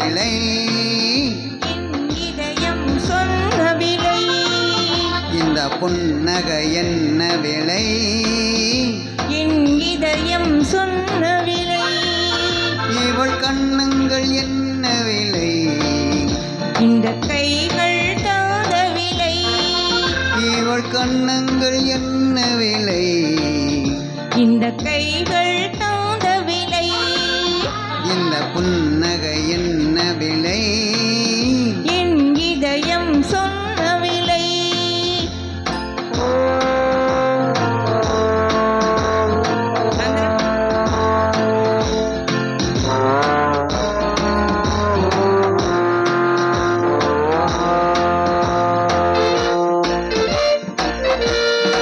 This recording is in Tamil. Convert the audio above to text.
விலை இதயம் சொன்ன விலை இந்த புன்னகை என்ன விலை என் இதயம் சொன்ன விலை இவள் கண்ணங்கள் என்ன விலை இந்த கைகள் தாத விலை இவள் கண்ணங்கள் என்ன விலை இந்த கைகள் தாத விலை இந்த புன்னகை என்ன